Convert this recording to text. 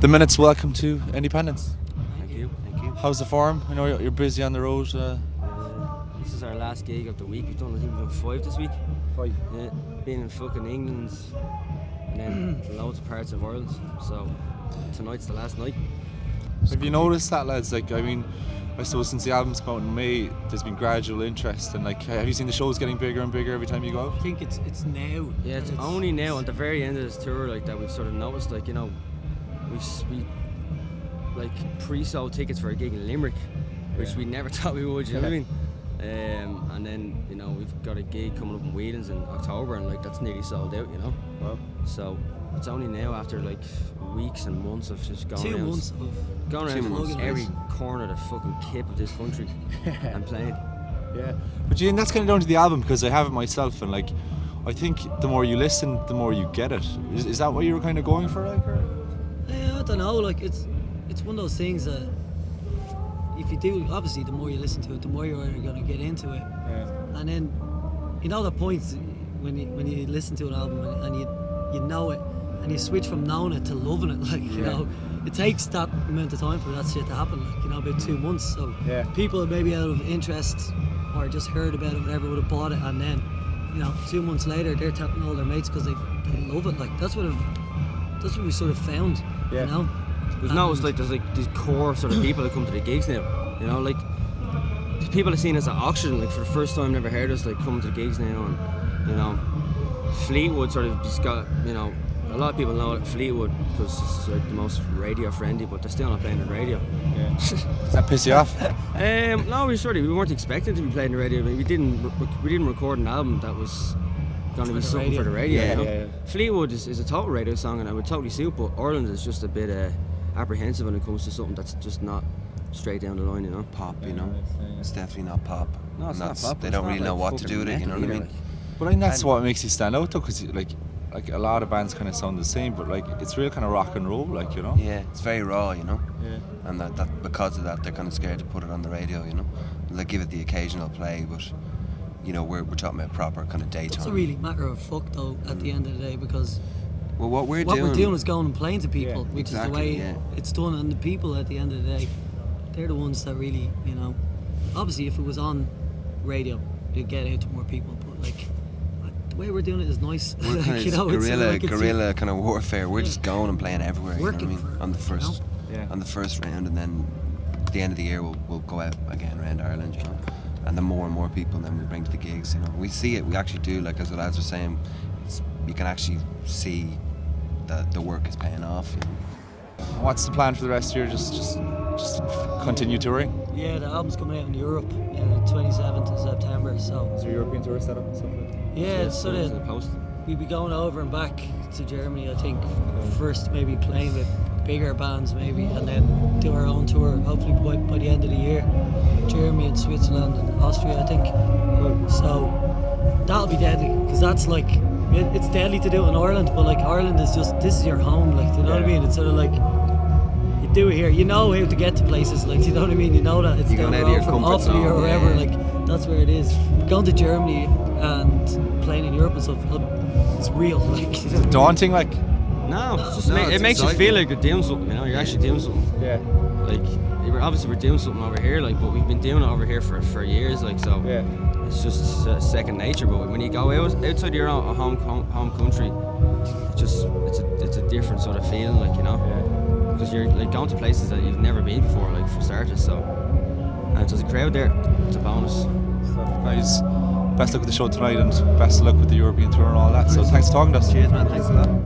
The Minute's welcome to Independence. Thank you. How's the form? I know you're busy on the road. This is our last gig of the week. I think we've done 5 this week. 5. Yeah, been in fucking England and then loads of parts of Ireland. So tonight's the last night. Have you noticed that, lads? Like, I mean, I suppose since the album's come out in May, there's been gradual interest, and like, have you seen the shows getting bigger and bigger every time you go out? I think it's now. Yeah, it's only now at the very end of this tour like that we've sort of noticed, like, you know, we like pre-sold tickets for a gig in Limerick, which we never thought we would. You know what I mean? And then, you know, we've got a gig coming up in Whelan's in October, and like that's nearly sold out. You know. Wow. So it's only now after like weeks and months of just going 2 around, months of going two around months. every corner of the fucking kip of this country and playing. Yeah. But and that's kind of down to the album, because I have it myself, and like, I think the more you listen, the more you get it. Is that what you were kind of going for, like? Or? I don't know. Like it's one of those things that if you do, obviously, the more you listen to it, the more you're going to get into it. Yeah. And then, you know, the points when you listen to an album and you know it, and you switch from knowing it to loving it. Like, you know, it takes that amount of time for that shit to happen. Like, you know, about 2 months. So people maybe out of interest or just heard about it, whatever, would have bought it, and then, you know, 2 months later they're telling all their mates because they love it. Like that's what we sort of found. Yeah. You know. There's like these core sort of people that come to the gigs now. You know, like people are seen as an auction. Like for the first time, never heard us like coming to the gigs now, and you know, Fleetwood sort of just got, you know, a lot of people know Fleetwood because it's like the most radio friendly, but they're still not playing on the radio. Yeah. Does that piss you off? No, we weren't expecting to be playing the radio. I mean, we didn't record an album that was going to be something for the radio. Yeah, you know? yeah. Fleetwood is a total radio song, and I would totally suit, but Ireland is just a bit apprehensive when it comes to something that's just not straight down the line, you know. Pop, you know. It's definitely not pop. No, it's not pop. They don't really know what to do with it, you know what I mean? But I think that's what makes you stand out, though, because like a lot of bands kind of sound the same, but like it's real kind of rock and roll, like, you know. Yeah, it's very raw, you know. Yeah. And that because of that, they're kind of scared to put it on the radio, you know. They give it the occasional play, but you know, we're talking about proper kind of daytime. It's a really matter of fuck though at the end of the day, because well, what we're doing is going and playing to people, which exactly, is the way it's done, and the people at the end of the day, they're the ones that really, you know. Obviously, if it was on radio, it'd get out to more people, but like the way we're doing it is nice. We're kind of you know, guerrilla kind of warfare. We're just going and playing everywhere. You know what I mean? For it, on the first round, and then at the end of the year we'll go out again around Ireland, you know. And the more and more people then we bring to the gigs, you know. We see it, we actually do, like as the lads were saying, you can actually see that the work is paying off, you know. What's the plan for the rest of the year? Just continue touring? Yeah, the album's coming out in Europe 27th of September, so. Is there a European tour set up and stuff like that? Yeah, it's sort in the of, post. we'll be going over and back to Germany, I think, first maybe playing with bigger bands maybe, and then do our own tour, hopefully by the end of the year. Germany and Switzerland and Austria, I think. Cool. So that'll be deadly, because that's like, it's deadly to do it in Ireland, but like Ireland is just, this is your home, like, you know what I mean? It's sort of like, you do it here, you know how to get to places, like, you know what I mean? You know that it's down the road from Offaly or wherever, like, that's where it is. Going to Germany and playing in Europe and stuff, it's real, like. Is it daunting, like? No, it makes you feel like you're doing something, you know, you're actually doing something. Yeah. Like, we're doing something over here, like, but we've been doing it over here for years, like, so it's just second nature. But when you go outside your own home country, it's a different sort of feeling, like, you know, because you're like going to places that you've never been before, like, for starters. So, and there's a crowd there, it's a bonus. Guys, best luck with the show tonight, and best of luck with the European tour and all that. So thanks for talking to us. Cheers, man. Thanks a lot.